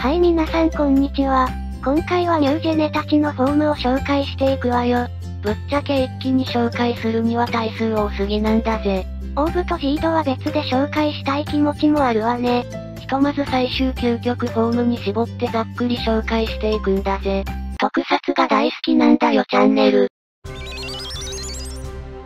はい皆さんこんにちは。今回はニュージェネたちのフォームを紹介していくわよ。ぶっちゃけ一気に紹介するには体数多すぎなんだぜ。オーブとジードは別で紹介したい気持ちもあるわね。ひとまず最終究極フォームに絞ってざっくり紹介していくんだぜ。特撮が大好きなんだよチャンネル。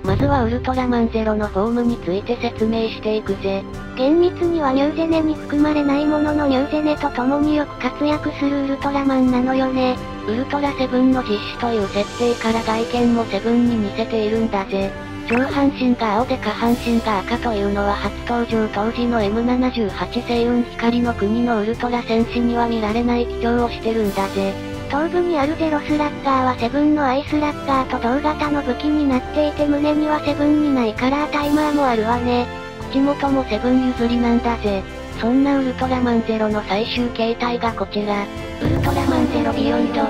まずはウルトラマンゼロのフォームについて説明していくぜ。厳密にはニュージェネに含まれないもののニュージェネと共によく活躍するウルトラマンなのよね。ウルトラセブンの実子という設定から外見もセブンに似せているんだぜ。上半身が青で下半身が赤というのは初登場当時の M78 星雲光の国のウルトラ戦士には見られない貴重をしてるんだぜ。頭部にあるゼロスラッガーはセブンのアイスラッガーと同型の武器になっていて胸にはセブンにないカラータイマーもあるわね。口元もセブン譲りなんだぜ。そんなウルトラマンゼロの最終形態がこちら。ウルトラマンゼロビヨンド。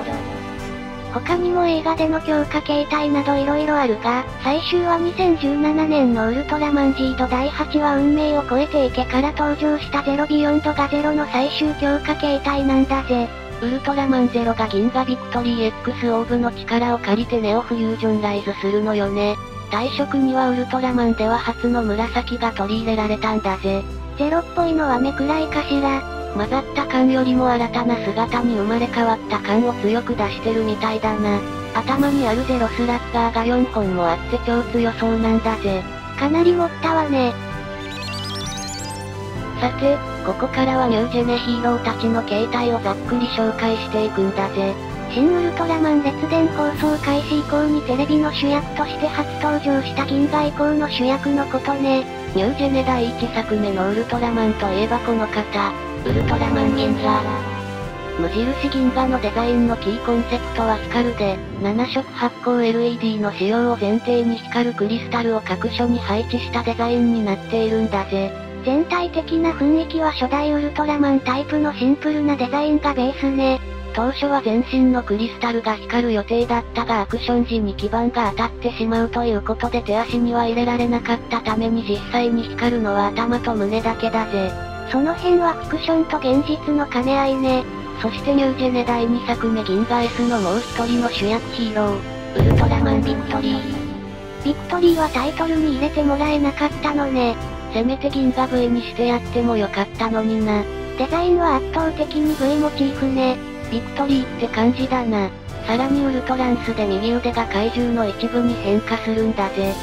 他にも映画での強化形態など色々あるが、最終は2017年のウルトラマンジード第8話運命を超えていけから登場したゼロビヨンドがゼロの最終強化形態なんだぜ。ウルトラマンゼロが銀河ビクトリー X オーブの力を借りてネオフュージョンライズするのよね。体色にはウルトラマンでは初の紫が取り入れられたんだぜ。ゼロっぽいのは目くらいかしら。混ざった感よりも新たな姿に生まれ変わった感を強く出してるみたいだな。頭にあるゼロスラッガーが4本もあって超強そうなんだぜ。かなり持ったわね。さて、ここからはニュージェネヒーローたちの形態をざっくり紹介していくんだぜ。新ウルトラマン列伝放送開始以降にテレビの主役として初登場した銀河以降の主役のことね。ニュージェネ第1作目のウルトラマンといえばこの方、ウルトラマン銀河。無印銀河のデザインのキーコンセプトは光で、7色発光 LED の使用を前提に光るクリスタルを各所に配置したデザインになっているんだぜ。全体的な雰囲気は初代ウルトラマンタイプのシンプルなデザインがベースね。当初は全身のクリスタルが光る予定だったがアクション時に基板が当たってしまうということで手足には入れられなかったために実際に光るのは頭と胸だけだぜ。その辺はフィクションと現実の兼ね合いね。そしてニュージェネ第2作目銀河 S のもう一人の主役ヒーロー、ウルトラマンビクトリー。ビクトリーはタイトルに入れてもらえなかったのね。せめて銀河 V にしてやってもよかったのにな。デザインは圧倒的に V モチーフね。ビクトリーって感じだな。さらにウルトランスで右腕が怪獣の一部に変化するんだぜ。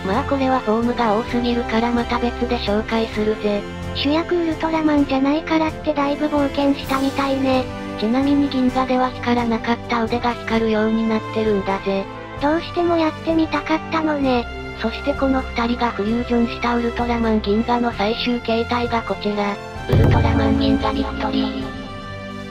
まあこれはフォームが多すぎるからまた別で紹介するぜ。主役ウルトラマンじゃないからってだいぶ冒険したみたいね。ちなみに銀河では光らなかった腕が光るようになってるんだぜ。どうしてもやってみたかったのね。そしてこの二人がフュージョンしたウルトラマン銀河の最終形態がこちら。ウルトラマン銀河ビクトリー。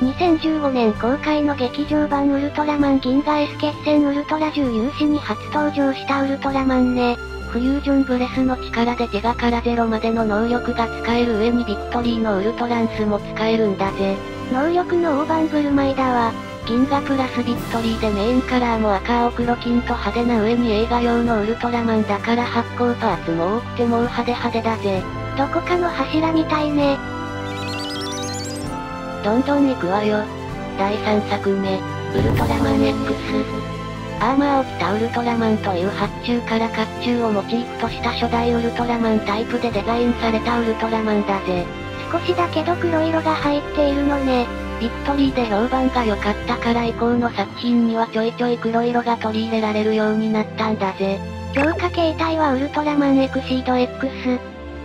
2015年公開の劇場版ウルトラマン銀河 S 決戦ウルトラ10勇士に初登場したウルトラマンね。フュージョンブレスの力で自我からゼロまでの能力が使える上にビクトリーのウルトランスも使えるんだぜ。能力の大盤振る舞いだわ。銀河プラスビクトリーでメインカラーも赤青黒金と派手な上に映画用のウルトラマンだから発光パーツも多くてもう派手派手だぜ。どこかの柱みたいね。どんどん行くわよ。第3作目、ウルトラマン X。アーマーを着たウルトラマンという発注から甲冑をモチーフとした初代ウルトラマンタイプでデザインされたウルトラマンだぜ。少しだけど黒色が入っているのね。ビクトリーで評判が良かったから以降の作品にはちょいちょい黒色が取り入れられるようになったんだぜ。強化形態はウルトラマンエクシード X。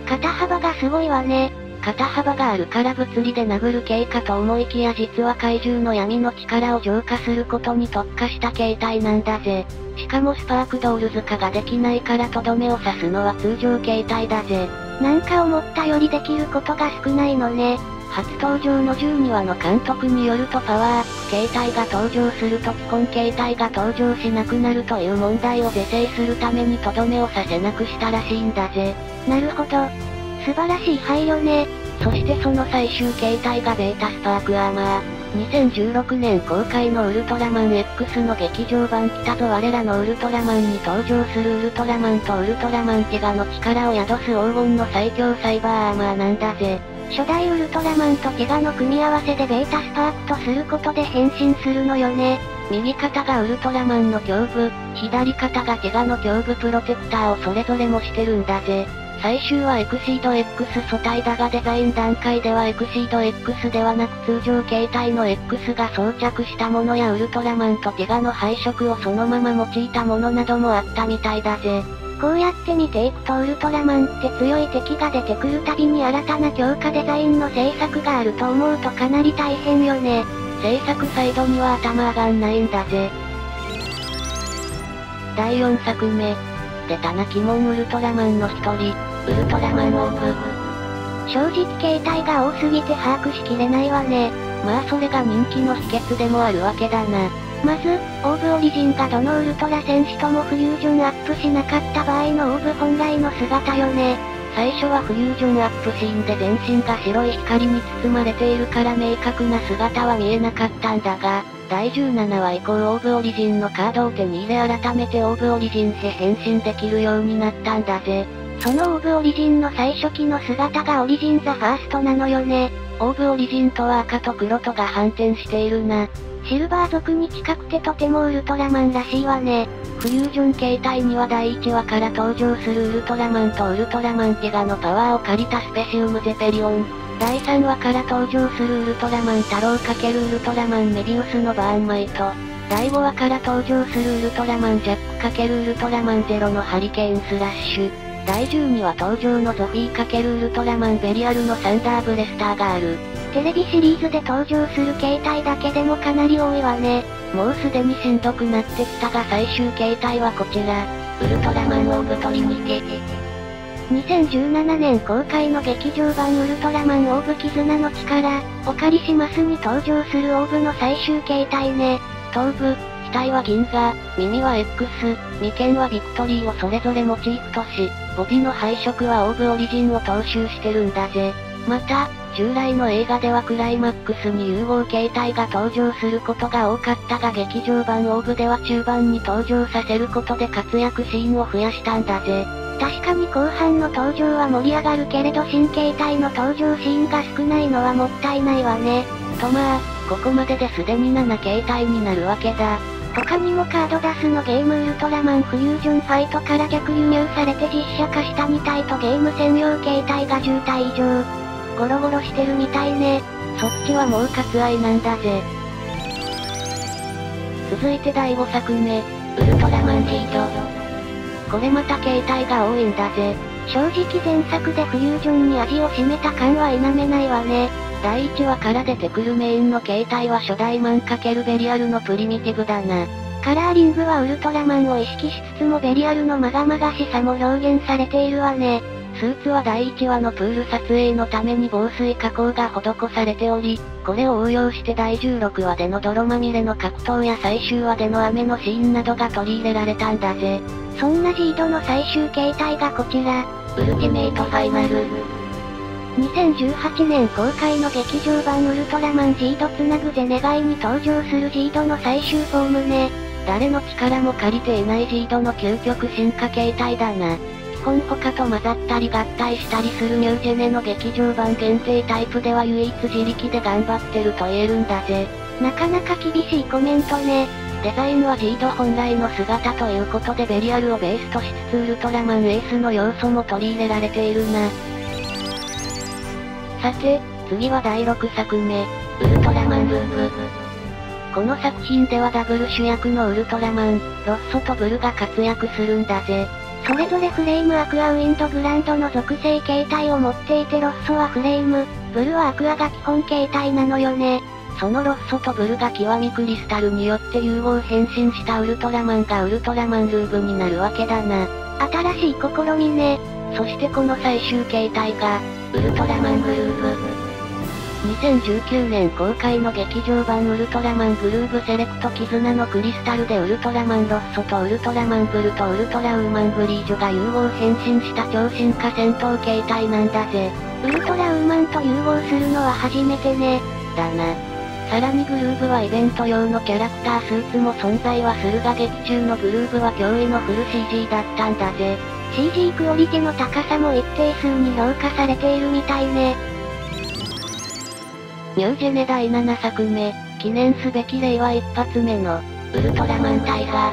肩幅がすごいわね。肩幅があるから物理で殴る系かと思いきや実は怪獣の闇の力を浄化することに特化した形態なんだぜ。しかもスパークドール塚ができないからとどめを刺すのは通常形態だぜ。なんか思ったよりできることが少ないのね。初登場の12話の監督によるとパワーアップ形態が登場すると基本形態が登場しなくなるという問題を是正するためにとどめを刺せなくしたらしいんだぜ。なるほど。素晴らしい配慮ね。そしてその最終形態がベータスパークアーマー。2016年公開のウルトラマン X の劇場版来たぞ我らのウルトラマンに登場するウルトラマンとウルトラマン自我の力を宿す黄金の最強サイバーアーマーなんだぜ。初代ウルトラマンとティガの組み合わせでベータスパークとすることで変身するのよね。右肩がウルトラマンの胸部、左肩がティガの胸部プロテクターをそれぞれもしてるんだぜ。最終はエクシード X 素体だがデザイン段階ではエクシード X ではなく通常形態の X が装着したものやウルトラマンとティガの配色をそのまま用いたものなどもあったみたいだぜ。こうやって見ていくとウルトラマンって強い敵が出てくるたびに新たな強化デザインの制作があると思うとかなり大変よね。制作サイドには頭上がんないんだぜ。第4作目。出たな鬼門ウルトラマンの一人、ウルトラマンオーブ。正直形態が多すぎて把握しきれないわね。まあそれが人気の秘訣でもあるわけだな。まず、オーブオリジンがどのウルトラ戦士ともフュージョンアップしなかった場合のオーブ本来の姿よね。最初はフュージョンアップシーンで全身が白い光に包まれているから明確な姿は見えなかったんだが、第17話以降オーブオリジンのカードを手に入れ改めてオーブオリジンへ変身できるようになったんだぜ。そのオーブオリジンの最初期の姿がオリジンザファーストなのよね。オーブオリジンとは赤と黒とが反転しているな。シルバー族に近くてとてもウルトラマンらしいわね。フュージョン形態には第1話から登場するウルトラマンとウルトラマンティガのパワーを借りたスペシウムゼペリオン。第3話から登場するウルトラマン太郎×ウルトラマンメビウスのバーンマイト。第5話から登場するウルトラマンジャック×ウルトラマンゼロのハリケーンスラッシュ。第12話登場のゾフィー×ウルトラマンベリアルのサンダーブレスターがある。テレビシリーズで登場する形態だけでもかなり多いわね。もうすでにしんどくなってきたが最終形態はこちら。ウルトラマンオーブトリニテ。2017年公開の劇場版ウルトラマンオーブ絆の力、お借りしますに登場するオーブの最終形態ね。頭部、額は銀河、耳は X、眉間はビクトリーをそれぞれモチーフとし、ボディの配色はオーブオリジンを踏襲してるんだぜ。また、従来の映画ではクライマックスに融合形態が登場することが多かったが劇場版オーブでは中盤に登場させることで活躍シーンを増やしたんだぜ。確かに後半の登場は盛り上がるけれど新形態の登場シーンが少ないのはもったいないわね。とまあ、ここまでですでに7形態になるわけだ。他にもカードダスのゲームウルトラマンフュージョンファイトから逆輸入されて実写化した2体とゲーム専用形態が10体以上。ゴロゴロしてるみたいね。そっちはもう割愛なんだぜ。続いて第5作目、ウルトラマンジード。これまた形態が多いんだぜ。正直前作でフュージョンに味を占めた感は否めないわね。第1話から出てくるメインの形態は初代マン×ベリアルのプリミティブだな。カラーリングはウルトラマンを意識しつつもベリアルのまがまがしさも表現されているわね。スーツは第1話のプール撮影のために防水加工が施されており、これを応用して第16話での泥まみれの格闘や最終話での雨のシーンなどが取り入れられたんだぜ。そんなジードの最終形態がこちら。ウルティメイトファイナル。2018年公開の劇場版ウルトラマンジードつなぐぜ願いに登場するジードの最終フォームね。誰の力も借りていないジードの究極進化形態だな。基本他と混ざったり合体したりするニュージェネの劇場版限定タイプでは唯一自力で頑張ってると言えるんだぜ。なかなか厳しいコメントね。デザインはジード本来の姿ということでベリアルをベースとしつつウルトラマンエースの要素も取り入れられているな。さて、次は第6作目、ウルトラマンルーブ。この作品ではダブル主役のウルトラマン、ロッソとブルが活躍するんだぜ。それぞれフレームアクアウィンドグランドの属性形態を持っていてロッソはフレーム、ブルはアクアが基本形態なのよね。そのロッソとブルが極みクリスタルによって融合変身したウルトラマンがウルトラマンルーブになるわけだな。新しい試みね。そしてこの最終形態が、ウルトラマングルーブ。2019年公開の劇場版ウルトラマングルーブセレクト絆のクリスタルでウルトラマンロッソとウルトラマンブルとウルトラウーマンブリージュが融合変身した超進化戦闘形態なんだぜ。ウルトラウーマンと融合するのは初めてね。だな。さらにグルーブはイベント用のキャラクタースーツも存在はするが劇中のグルーブは驚異のフル CG だったんだぜ。CG クオリティの高さも一定数に評価されているみたいね。ニュージェネ第7作目、記念すべき令和一発目の、ウルトラマンタイガ。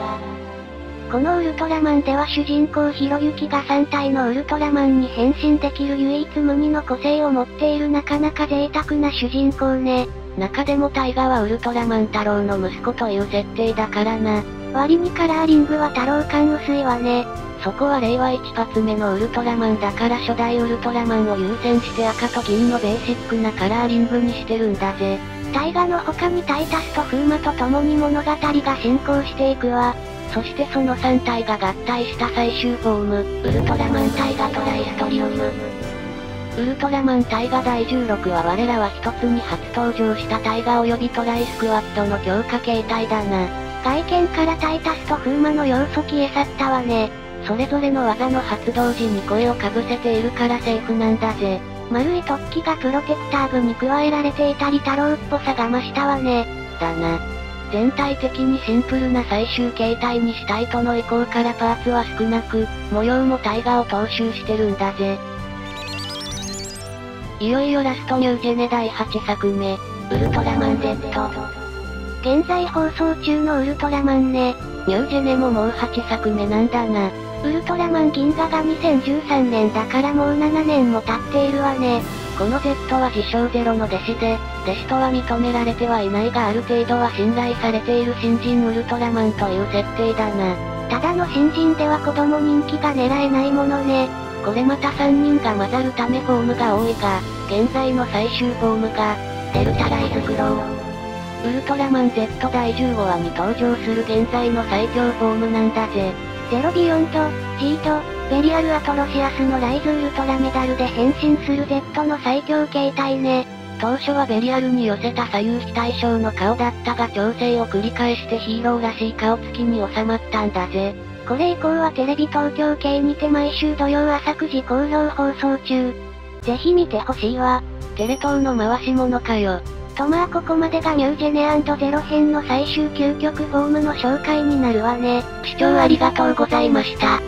このウルトラマンでは主人公ひろゆきが3体のウルトラマンに変身できる唯一無二の個性を持っているなかなか贅沢な主人公ね。中でもタイガはウルトラマン太郎の息子という設定だからな。割にカラーリングは太郎感薄いわね。そこは令和一発目のウルトラマンだから初代ウルトラマンを優先して赤と銀のベーシックなカラーリングにしてるんだぜ。タイガの他にタイタスとフーマと共に物語が進行していくわ。そしてその3体が合体した最終フォーム、ウルトラマンタイガトライストリウム。ウルトラマンタイガ第16は我らは一つに初登場したタイガ及びトライスクワットの強化形態だな。外見からタイタスとフーマの要素消え去ったわね。それぞれの技の発動時に声をかぶせているからセーフなんだぜ。丸い突起がプロテクター部に加えられていたり太郎っぽさが増したわね。だな。全体的にシンプルな最終形態にしたいとの意向からパーツは少なく、模様もタイガを踏襲してるんだぜ。いよいよラストニュージェネ第8作目、ウルトラマン Z。現在放送中のウルトラマンね。ニュージェネももう8作目なんだな。ウルトラマン銀河が2013年だからもう7年も経っているわね。この Z は自称ゼロの弟子で、弟子とは認められてはいないがある程度は信頼されている新人ウルトラマンという設定だな。ただの新人では子供人気が狙えないものね。これまた3人が混ざるためフォームが多いが、現在の最終フォームが、デルタライズグロー。ウルトラマン Z 第15話に登場する現在の最強フォームなんだぜ。ゼロビヨンド、ジート、ベリアルアトロシアスのライズウルトラメダルで変身する Z の最強形態ね。当初はベリアルに寄せた左右非対称の顔だったが調整を繰り返してヒーローらしい顔つきに収まったんだぜ。これ以降はテレビ東京系にて毎週土曜朝9時好評放送中。ぜひ見てほしいわ。テレ東の回し物かよ。とまあここまでがニュージェネ&ゼロ編の最終究極フォームの紹介になるわね。視聴ありがとうございました。